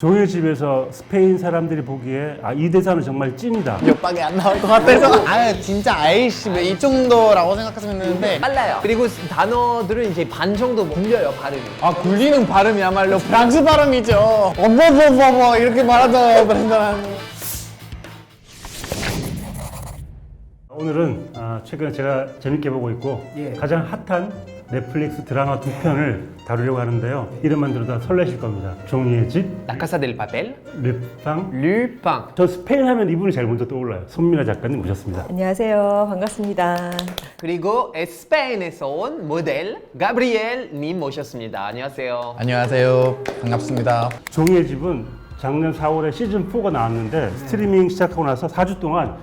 종일 집에서 스페인 사람들이 보기에 이 대사는 정말 찐이다. 옆방에 안 나올 것 같아서 진짜 아이씨 왜 이 정도라고 생각했었는데 빨라요. 그리고 단어들은 이제 반 정도 굴려요, 발음이. 굴리는 발음이야말로 프랑스 발음이죠. 어버버버버 이렇게 말하잖아요, 브랜드는. 오늘은 최근에 제가 재밌게 보고 있고 가장 핫한 넷플릭스 드라마 두 편을 다루려고 하는데요. 이름만 들어도 설레실 겁니다. 종이의 집, 라카사 델 파펠, 르팡. 르팡. 저 스페인 하면 이분이 제일 먼저 떠올라요. 손미라 작가님 모셨습니다. 안녕하세요. 반갑습니다. 그리고 스페인에서 온 모델 가브리엘 님 모셨습니다. 안녕하세요. 안녕하세요. 반갑습니다. 종이의 집은 작년 4월에 시즌 4가 나왔는데 스트리밍 시작하고 나서 4주 동안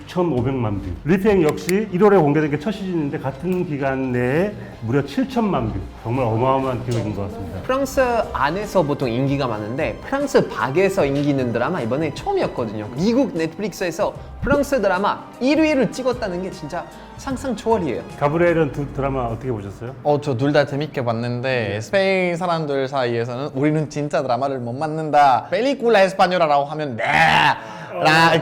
6,500만 뷰. 리팽 역시 1월에 공개된 게 첫 시즌인데 같은 기간 내에 무려 7천만 뷰. 정말 어마어마한 기록인 것 같습니다. 프랑스 안에서 보통 인기가 많은데 프랑스 밖에서 인기 있는 드라마 이번에 처음이었거든요. 미국 넷플릭스에서 프랑스 드라마 1위를 찍었다는 게 진짜 상상 초월이에요. 가브리엘은 두 드라마 어떻게 보셨어요? 저 둘 다 재밌게 봤는데 스페인 사람들 사이에서는 우리는 진짜 드라마를 못 만든다. 펠리쿨라 에스파뇰라라고 하면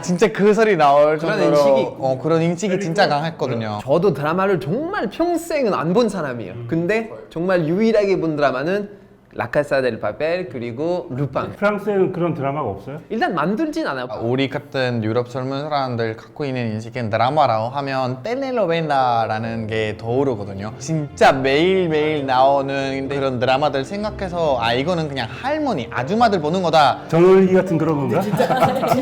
진짜 그 소리 나올 그런 정도로 인식이 그런 인식이 진짜 강했거든요. 저도 드라마를 정말 평생은 안 본 사람이에요. 근데 정말 유일하게 본 드라마는 라카사 델 파펠 그리고 루팡. 프랑스에는 그런 드라마가 없어요? 일단 만들진 않아요. 우리 같은 유럽 젊은 사람들 갖고 있는 인식은 드라마라고 하면 텔레노벨라라는 게 떠오르거든요. 진짜 매일매일 나오는 그런 드라마들 생각해서 이거는 그냥 할머니, 아줌마들 보는 거다. 정월기 같은 그런 건가?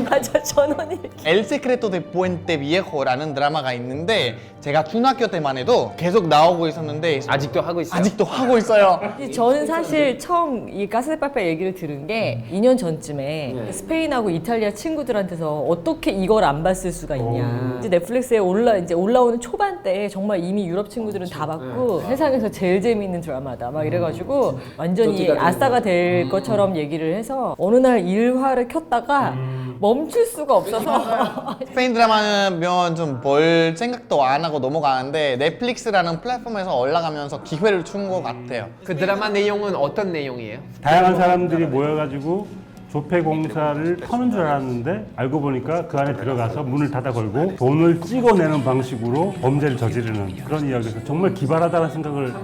맞아, 전원이. El Secreto de Puente Viejo라는 드라마가 있는데 제가 중학교 때만 해도 계속 나오고 있었는데 아직도 하고 있어요. 아직도 하고 있어요. 저는 사실 처음 이 가스데파페 얘기를 들은 게 2년 전쯤에 스페인하고 이탈리아 친구들한테서 어떻게 이걸 안 봤을 수가 있냐. 이제 넷플릭스에 올라오는 초반대에 정말 이미 유럽 친구들은 다 봤고 세상에서 제일 재미있는 드라마다 막 이래가지고 완전히 아싸가 될 것처럼 얘기를 해서 어느 날 일화를 켰다가 멈출 수가 없어서 스페인 드라마면 좀 볼 생각도 안 하고 넘어가는데 넷플릭스라는 플랫폼에서 올라가면서 기회를 준 것 같아요. 그 드라마 내용은 어떤 내용이에요? 다양한 사람들이 모여가지고 조폐공사를 터는 줄 알았는데 알고 보니까 그 안에 들어가서 문을 닫아 걸고 돈을 찍어내는 방식으로 범죄를 저지르는 그런 이야기에서 정말 기발하다는 생각을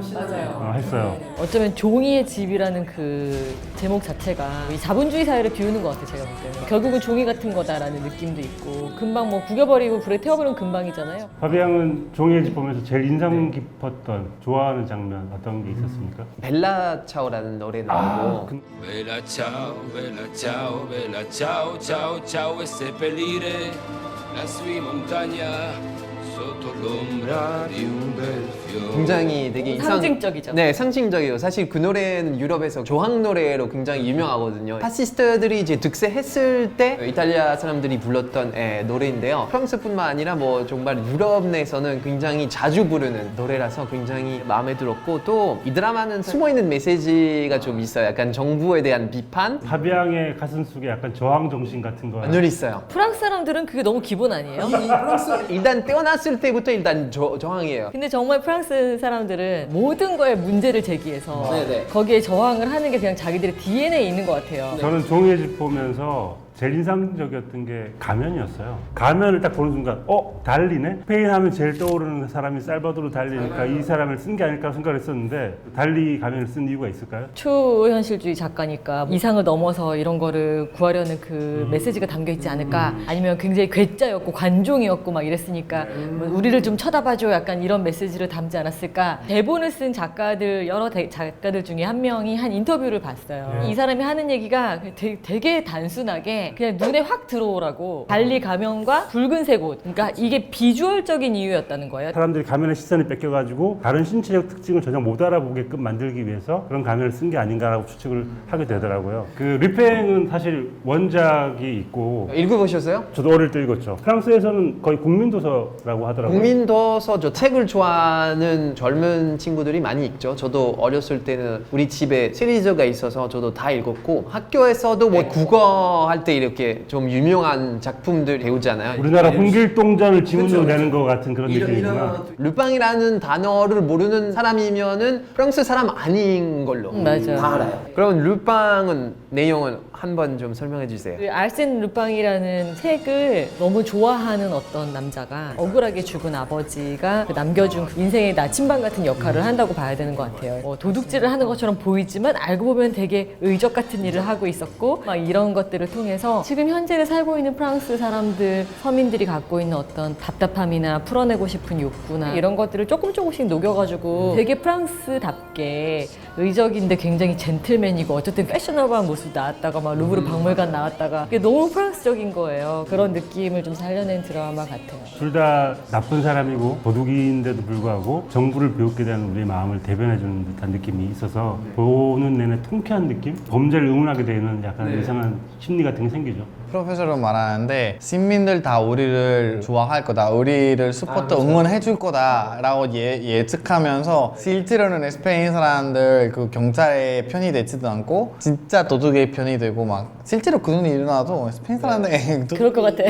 했어요. 어쩌면 종이의 집이라는 그 제목 자체가 이 자본주의 사회를 비우는 것 같아요, 제가 볼 때는. 결국은 종이 같은 거다라는 느낌도 있고 금방 뭐 구겨버리고 불에 태워버리면 금방이잖아요. 파비앙은 종이의 집 보면서 제일 인상 깊었던 좋아하는 장면 어떤 게 있었습니까? 벨라 차오라는 노래 나오고 Bella ciao, bella ciao, ciao, ciao e seppellire la sua montagna sotto l'ombra di un bel fiore. 굉장히 되게 상징적이죠. 네, 상징적이에요. 사실 그 노래는 유럽에서 조항 노래로 굉장히 유명하거든요. 파시스트들이 이제 득세했을 때 이탈리아 사람들이 불렀던 노래인데요. 프랑스뿐만 아니라 뭐 정말 유럽 내에서는 굉장히 자주 부르는 노래라서 굉장히 마음에 들었고 또 이 드라마는 숨어있는 메시지가 좀 있어요. 약간 정부에 대한 비판? 파비앙의 가슴 속에 약간 저항 정신 같은 거. 늘 있어요. 프랑스 사람들은 그게 너무 기본 아니에요? 일단 태어났을 때부터 일단 저항이에요. 근데 정말 프랑스 사람들은 모든 거에 문제를 제기해서 네네. 거기에 저항을 하는 게 그냥 자기들의 DNA에 있는 것 같아요. 저는 종이의 집 보면서 제일 인상적이었던 게 가면이었어요. 가면을 딱 보는 순간 달리네? 스페인 하면 제일 떠오르는 사람이 살바도르 달리니까 이 사람을 쓴 게 아닐까 생각을 했었는데 달리 가면을 쓴 이유가 있을까요? 초현실주의 작가니까 이상을 넘어서 이런 거를 구하려는 그 메시지가 담겨 있지 않을까, 아니면 굉장히 괴짜였고 관종이었고 막 이랬으니까 뭐 우리를 좀 쳐다봐줘 약간 이런 메시지를 담지 않았을까. 대본을 쓴 작가들, 여러 작가들 중에 한 명이 한 인터뷰를 봤어요. 이 사람이 하는 얘기가 되게 단순하게 그냥 눈에 확 들어오라고, 달리 가면과 붉은색 옷, 그러니까 이게 비주얼적인 이유였다는 거예요. 사람들이 가면의 시선이 뺏겨가지고 다른 신체적 특징을 전혀 못 알아보게끔 만들기 위해서 그런 가면을 쓴 게 아닌가라고 추측을 하게 되더라고요. 그 르팽은 사실 원작이 있고 읽어보셨어요? 저도 어릴 때 읽었죠. 프랑스에서는 거의 국민도서라고 하더라고요. 국민도서 저 책을 좋아하는 젊은 친구들이 많이 읽죠. 저도 어렸을 때는 우리 집에 시리즈가 있어서 저도 다 읽었고 학교에서도 뭐 국어 할 때 이렇게 좀 유명한 작품들 배우잖아요. 우리나라 홍길동전을 지문으로 내는 것 같은 그런 느낌이구나. 루팡이라는 단어를 모르는 사람이면은 프랑스 사람 아닌 걸로 맞아. 다 알아요. 그럼 루팡은 내용은 한번 좀 설명해 주세요. 그 알센 루팡이라는 책을 너무 좋아하는 어떤 남자가 억울하게 죽은 아버지가 그 남겨준 그 인생의 나침반 같은 역할을 한다고 봐야 되는 것 같아요. 도둑질을 하는 것처럼 보이지만 알고 보면 되게 의적 같은 일을 하고 있었고 막 이런 것들을 통해서 지금 현재를 살고 있는 프랑스 사람들, 서민들이 갖고 있는 어떤 답답함이나 풀어내고 싶은 욕구나 이런 것들을 조금씩 녹여가지고 되게 프랑스답게 의적인데 굉장히 젠틀맨이고 어쨌든 패셔너블한 모습 나왔다가 막 루브르 박물관 나왔다가 이게 너무 프랑스적인 거예요. 그런 느낌을 좀 살려낸 드라마 같아요. 둘 다 나쁜 사람이고 도둑인데도 불구하고 정부를 비웃게 되는 우리의 마음을 대변해주는 듯한 느낌이 있어서 보는 내내 통쾌한 느낌? 범죄를 응원하게 되는 약간 이상한 심리 같은 게 생기죠. 프로페서로 말하는데 시민들 다 우리를 좋아할 거다, 우리를 스포트 응원해 줄 거다라고 예측하면서 실제로는 스페인 사람들 그 경찰의 편이 되지도 않고 진짜 도둑의 편이 되고 막 실제로 그런 일이 일어나도 스페인 사람들 그럴 것 같아.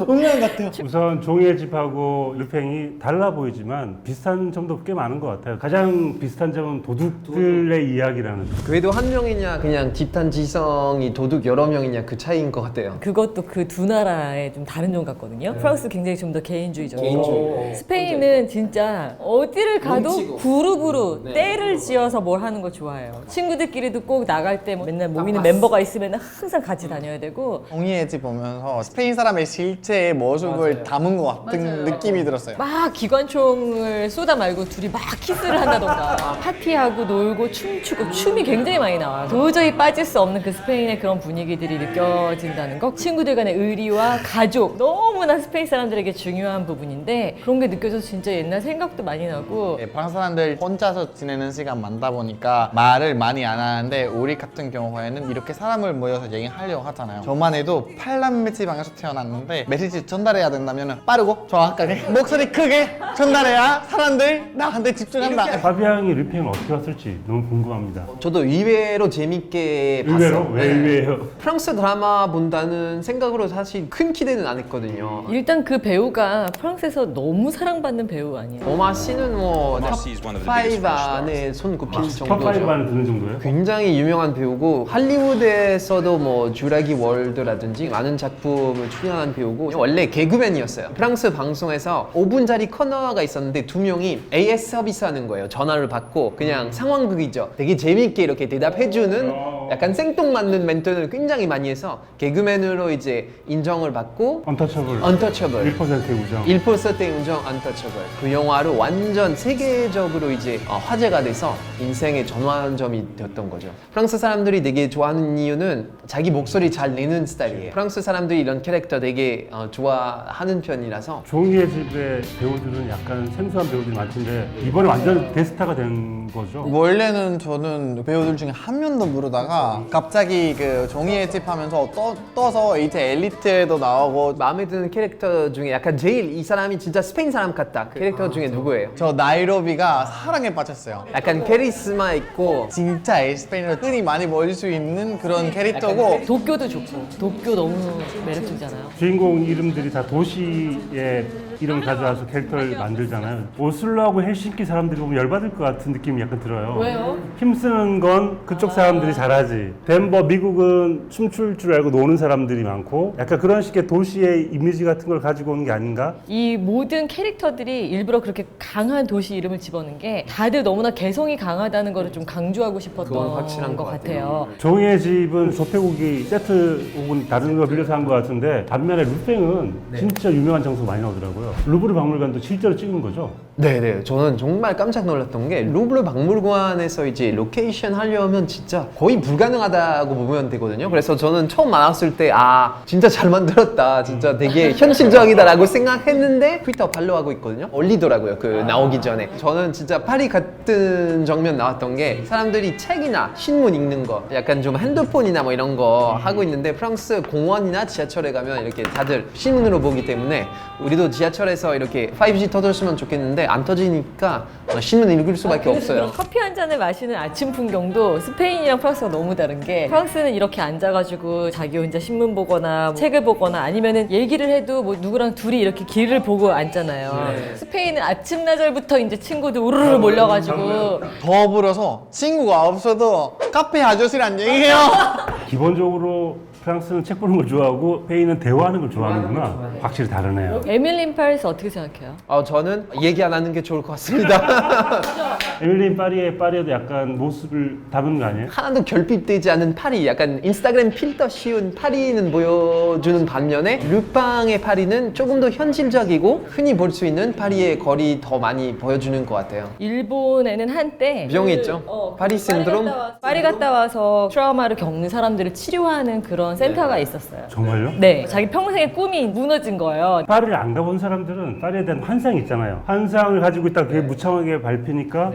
운명 같아요. 우선 종이의 집하고 루팽이 달라 보이지만 비슷한 점도 꽤 많은 것 같아요. 가장 비슷한 점은 도둑들의 이야기라는 점. 그래도 한 명이냐 그냥 집단 지성이 도둑 여러 명이냐 그 차이인 것 같아요. 그것도 그 두 나라의 좀 다른 점 같거든요. 프랑스 굉장히 좀 더 개인주의적이고 개인주의. 스페인은 진짜 어디를 가도 뭉치고. 그룹으로 때를 지어서 뭘 하는 거 좋아해요. 친구들끼리도 꼭 나갈 때 뭐 맨날 모이는 멤버가 있으면 항상 같이 다녀야 되고 종이의 집 보면서 스페인 사람의 실제 모습을 담은 것 같은 느낌이 들었어요. 막 기관총을 쏘다 말고 둘이 막 키스를 한다던가 파티하고 놀고 춤추고 춤이 굉장히 많이 나와요. 도저히 빠질 수 없는 그 스페인의 그런 분위기들이 느껴진다는 거. 친구들 간의 의리와 가족 너무나 스페인 사람들에게 중요한 부분인데 그런 게 느껴져서 진짜 옛날 생각도 많이 나고 네, 프랑스 사람들 혼자서 지내는 시간 많다 보니까 말을 많이 안 하는데 우리 같은 경우에는 이렇게 사람을 모여서 얘기하려고 하잖아요. 저만 해도 팔남매집 방에서 태어났는데 메시지 전달해야 된다면 빠르고 정확하게 목소리 크게 전달해야 사람들 나한테 집중한다. 파비앙이 루팽을 어떻게 봤을지 너무 궁금합니다. 저도 의외로 재밌게 의외로? 봤어요. 왜 의외예요? 프랑스 드라마 본다는 생각으로 사실 큰 기대는 안 했거든요. 일단 그 배우가 프랑스에서 너무 사랑받는 배우 아니에요? 오마 씨는 뭐 Omar Sy is one of the biggest 탑5 French 안에 손꼽힐 top5 정도죠. 안에 드는 정도예요? 굉장히 유명한 배우고 할리우드에서도 뭐 주라기 월드라든지 많은 작품을 출연한 배우고 원래 개그맨이었어요. 프랑스 방송에서 5분짜리 코너가 있었는데 두 명이 AS 서비스 하는 거예요. 전화를 받고 그냥 상황극이죠. 되게 재밌게 이렇게 대답해주는 약간 생뚱맞는 멘트를 굉장히 많이 해서 개그맨으로 이제 인정을 받고 언터처블. 언터처블 1%의 우정. 1%의 우정 언터처블 그 영화로 완전 세계적으로 이제 화제가 돼서 인생의 전환점이 되었던 거죠. 프랑스 사람들이 되게 좋아하는 이유는 자기 목소리 잘 내는 스타일이에요. 프랑스 사람들이 이런 캐릭터 되게 좋아하는 편이라서 종이의 집의 배우들은 약간 생소한 배우들이 많던데 이번에 완전 대스타가 된 거죠? 원래는 저는 배우들 중에 한 명도 모르다가 갑자기 그 종이의 집 하면서 떠서 이제 엘리트에도 나오고 마음에 드는 캐릭터 중에 약간 제일 이 사람이 진짜 스페인 사람 같다 그 캐릭터 중에 누구예요? 저 나이로비가 사랑에 빠졌어요. 약간 카리스마 있고 진짜 스페인어로 흔히 많이 보일 수 있는 그런 캐릭터고 도쿄도 좋고 도쿄 너무 매력적이잖아요. 주인공 이름들이 다 도시의 이름을 가져와서 캐릭터를 만들잖아요. 오슬로하고 헬싱키 사람들이 보면 열받을 것 같은 느낌이 약간 들어요. 왜요? 힘쓰는 건 그쪽 사람들이 잘하지. 덴버 미국은 춤출 줄 알고 노는 사람들이 많고 약간 그런 식의 도시의 이미지 같은 걸 가지고 오는 게 아닌가? 이 모든 캐릭터들이 일부러 그렇게 강한 도시 이름을 집어넣은 게 다들 너무나 개성이 강하다는 거를 좀 강조하고 그건 싶었던 확실한 것 것 같아요. 종이의 집은 조폐고기 세트 혹은 다른 거 빌려서 한 것 같은데 반면에 루팽은 진짜 유명한 장소 많이 나오더라고요. 루브르 박물관도 실제로 찍은 거죠? 네네 저는 정말 깜짝 놀랐던 게 루브르 박물관에서 이제 로케이션 하려면 진짜 거의 불가능하다고 보면 되거든요. 그래서 저는 처음 만났을 때 진짜 잘 만들었다 진짜 되게 현실적이다라고 생각했는데 트위터 팔로우하고 있거든요. 올리더라고요 그 나오기 전에. 저는 진짜 파리 같은 장면 나왔던 게 사람들이 책이나 신문 읽는 거 약간 좀 핸드폰이나 뭐 이런 거 하고 있는데 프랑스 공원이나 지하철에 가면 이렇게 다들 신문으로 보기 때문에 우리도 지하철에서 이렇게 5G 터졌으면 좋겠는데 안 터지니까 신문 읽을 수밖에 없어요. 커피 한 잔을 마시는 아침 풍경도 스페인이랑 프랑스가 너무 너무 다른 게 프랑스는 이렇게 앉아가지고 자기 혼자 신문 보거나 책을 보거나 아니면은 얘기를 해도 뭐 누구랑 둘이 이렇게 길을 보고 앉잖아요. 스페인은 아침나절부터 이제 친구들 우르르 몰려가지고 더불어서 친구가 없어도 카페 아저씨랑 얘기해요. 기본적으로 프랑스는 책 보는 걸 좋아하고 스페인은 대화하는 걸 좋아하는구나. 확실히 다르네요. 에밀린 파리스 어떻게 생각해요? 저는 얘기 안 하는 게 좋을 것 같습니다. 에밀린 파리에도 약간 모습을 담은 거 아니에요? 하나도 결핍되지 않은 파리, 약간 인스타그램 필터 씌운 파리는 보여주는 반면에 르팡의 파리는 조금 더 현실적이고 흔히 볼 수 있는 파리의 거리 더 많이 보여주는 것 같아요. 일본에는 한때 병이 있죠? 파리 신드롬? 파리 갔다 와서 트라우마를 겪는 사람들을 치료하는 그런 센터가 있었어요. 정말요? 네, 자기 평생의 꿈이 무너진 거예요. 파리를 안 가본 사람들은 파리에 대한 환상이 있잖아요. 환상을 가지고 있다 그게 무창하게 밟히니까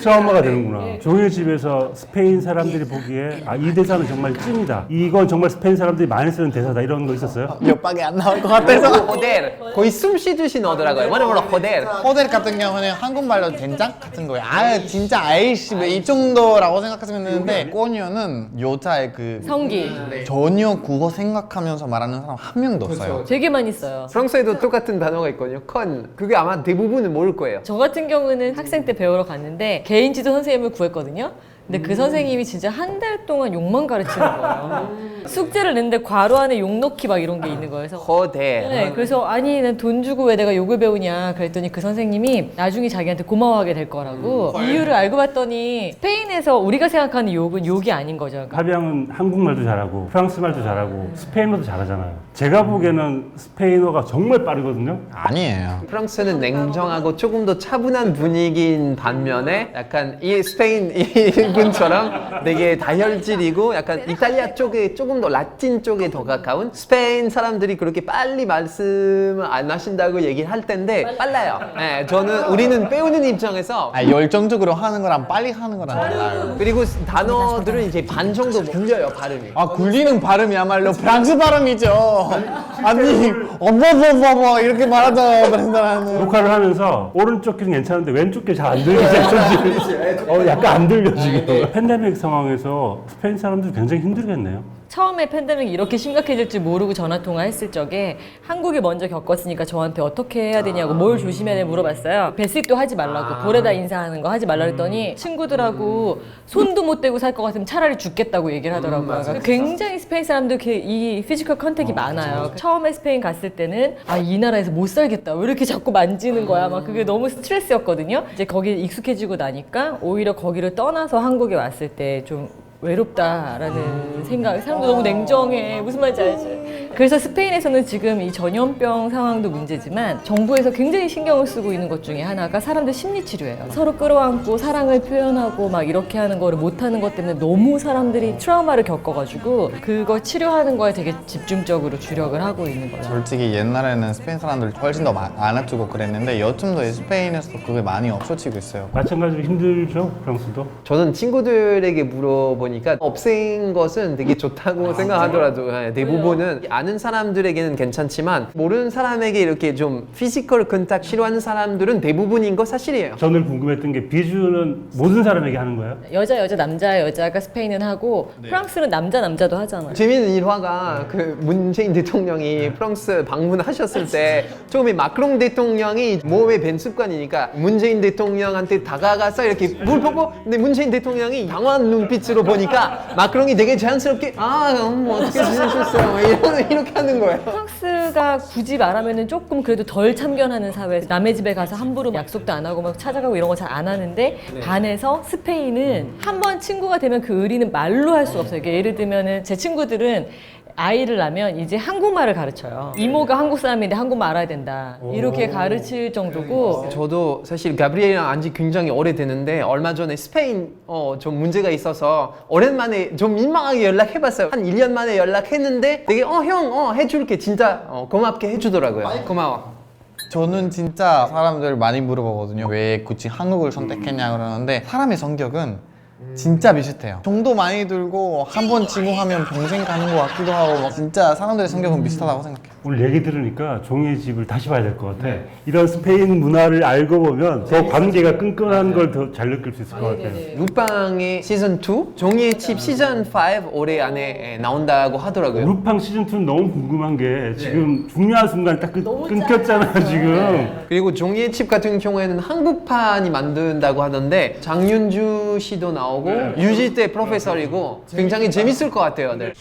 트라우마가 되는구나. 종의 집에서 스페인 사람들이 보기에 이 대사는 정말 찐이다. 이건 정말 스페인 사람들이 많이 쓰는 대사다. 이런 거 있었어요? 옆방에 안 나올 것 같아서. 호델 거의 숨 쉬듯이 넣더라고요. 뭐라 호델. 호텔 같은 경우는 한국말로 된장 같은 거예요. 진짜 아이씨 이 정도라고 생각했으면 했는데 꼬뉴는 여자의 그 성기 전혀 국어 생각하면서 말하는 사람 한 명도 없어요. 되게 많이 써요. 프랑스에도 똑같은 단어가 있거든요. 컨. 그게 아마 대부분은 모를 거예요. 저 같은 경우는 학생 때 배우러 갔는데 개인 지도 선생님을 구했거든요. 근데 그 선생님이 진짜 한 달 동안 욕만 가르치는 거예요. 숙제를 냈는데 괄호 안에 욕 넣기 막 이런 게 있는 거예요. 그래서 호델. 네, 그래서 아니 난 돈 주고 왜 내가 욕을 배우냐 그랬더니 그 선생님이 나중에 자기한테 고마워하게 될 거라고 이유를 알고 봤더니 스페인에서 우리가 생각하는 욕은 욕이 아닌 거죠. 그러니까 파비앙은 한국말도 잘하고 프랑스 말도 잘하고 스페인어도 잘하잖아요. 제가 보기에는 스페인어가 정말 빠르거든요. 아니에요. 프랑스는 냉정하고 조금 더 차분한 분위기인 반면에 약간 이 스페인 이분처럼 되게 다혈질이고 약간 이탈리아 쪽에 조금 더 라틴 쪽에 더 가까운 스페인 사람들이 그렇게 빨리 말씀을 안 하신다고 얘기를 할 텐데 빨라요. 네, 우리는 배우는 입장에서 열정적으로 하는 거랑 빨리 하는 거랑 달라요. 그리고 단어들은 이제 반 정도 굴려요 발음이. 굴리는 발음이야말로 프랑스 발음이죠. 아니 어버버버버 이렇게 말하잖아요. 브랜드라는. 녹화를 하면서 오른쪽 귀는 괜찮은데 왼쪽 귀 잘 안 들리죠. 약간 안 들려 지금. 팬데믹 상황에서 스페인 사람들 굉장히 힘들겠네요. 처음에 팬데믹이 이렇게 심각해질 줄 모르고 전화통화했을 적에 한국이 먼저 겪었으니까 저한테 어떻게 해야 되냐고 뭘 조심해야 되냐고 물어봤어요. 뱃식도 하지 말라고 볼에다 인사하는 거 하지 말라 그랬더니 친구들하고 손도 못 대고 살 것 같으면 차라리 죽겠다고 얘기를 하더라고요. 그러니까 굉장히 스페인 사람들 이 피지컬 컨택이 많아요. 처음에 스페인 갔을 때는 이 나라에서 못 살겠다 왜 이렇게 자꾸 만지는 거야 막 그게 너무 스트레스였거든요. 이제 거기에 익숙해지고 나니까 오히려 거기를 떠나서 한국에 왔을 때 좀 외롭다라는 생각. 사람도 너무 냉정해. 무슨 말인지 알지? 그래서 스페인에서는 지금 이 전염병 상황도 문제지만 정부에서 굉장히 신경을 쓰고 있는 것 중에 하나가 사람들 심리 치료예요. 서로 끌어안고 사랑을 표현하고 막 이렇게 하는 거를 못하는 것 때문에 너무 사람들이 트라우마를 겪어가지고 그거 치료하는 거에 되게 집중적으로 주력을 하고 있는 거예요. 솔직히 옛날에는 스페인 사람들 훨씬 더 안아주고 그랬는데 요즘도 스페인에서 그게 많이 없어지고 있어요. 마찬가지로 힘들죠, 프랑스도. 저는 친구들에게 물어보니까 없앤 것은 되게 좋다고 생각하더라도 대부분은 아는 사람들에게는 괜찮지만 모르는 사람에게 이렇게 좀 피지컬 컨택 싫어하는 사람들은 대부분인 거 사실이에요. 저는 궁금했던 게 비주는 모든 사람에게 하는 거예요? 여자 남자가 스페인은 하고 프랑스는 남자도 하잖아요. 재미있는 일화가 그 문재인 대통령이 프랑스 방문하셨을 때 처음에 마크롱 대통령이 몸에 밴 습관이니까 문재인 대통령한테 다가가서 이렇게 물 뽀뽀 근데 문재인 대통령이 당황한 눈빛으로 보니까 마크롱이 되게 자연스럽게 어떻게 지내셨어요? 이렇게 하는 거예요. 프랑스가 굳이 말하면은 조금 그래도 덜 참견하는 사회. 남의 집에 가서 함부로 약속도 안 하고 막 찾아가고 이런 거 잘 안 하는데 반해서 스페인은 한 번 친구가 되면 그 의리는 말로 할 수가 없어요. 예를 들면은 제 친구들은 아이를 낳으면 이제 한국말을 가르쳐요. 이모가 한국 사람인데 한국말 알아야 된다. 이렇게 가르칠 정도고. 저도 사실 가브리엘이랑 안지 굉장히 오래됐는데 얼마 전에 스페인 좀 문제가 있어서 오랜만에 좀 민망하게 연락해봤어요. 한 1년 만에 연락했는데 되게 형 해줄게 진짜 고맙게 해주더라고요. 고마워. 저는 진짜 사람들 많이 물어보거든요. 왜 굳이 한국을 선택했냐 그러는데 사람의 성격은 진짜 비슷해요. 돈도 많이 들고 한 번 지고 하면 평생 가는 것 같기도 하고 막 진짜 사람들의 성격은 비슷하다고 생각해요. 오늘 얘기 들으니까 종이의 집을 다시 봐야 될 것 같아. 이런 스페인 문화를 알고 보면 더 관계가 끈끈한 걸 더 잘 느낄 수 있을 것 같아요. 루팡의 시즌 2, 종이의 집 시즌 5 올해 안에 나온다고 하더라고요. 루팡 시즌2는 너무 궁금한 게 지금 중요한 순간 딱 끊겼잖아 지금. 그리고 종이의 집 같은 경우에는 한국판이 만든다고 하던데 장윤주 씨도 나오고 유지태 프로페서이고 굉장히 재밌을 것 같아요. 네.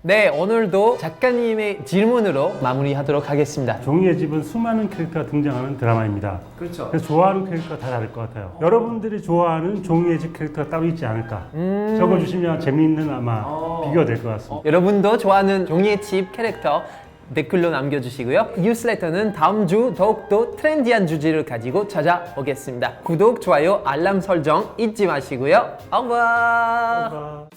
네, 오늘도 작가님의 질문으로 마무리하도록 하겠습니다. 종이의 집은 수많은 캐릭터가 등장하는 드라마입니다. 그렇죠. 그래서 좋아하는 캐릭터가 다 다를 것 같아요. 여러분들이 좋아하는 종이의 집 캐릭터가 따로 있지 않을까. 적어주시면 재미있는 아마 비교가 될 것 같습니다. 여러분도 좋아하는 종이의 집 캐릭터 댓글로 남겨주시고요. 뉴스레터는 다음 주 더욱더 트렌디한 주제를 가지고 찾아오겠습니다. 구독, 좋아요, 알람 설정 잊지 마시고요. au revoir.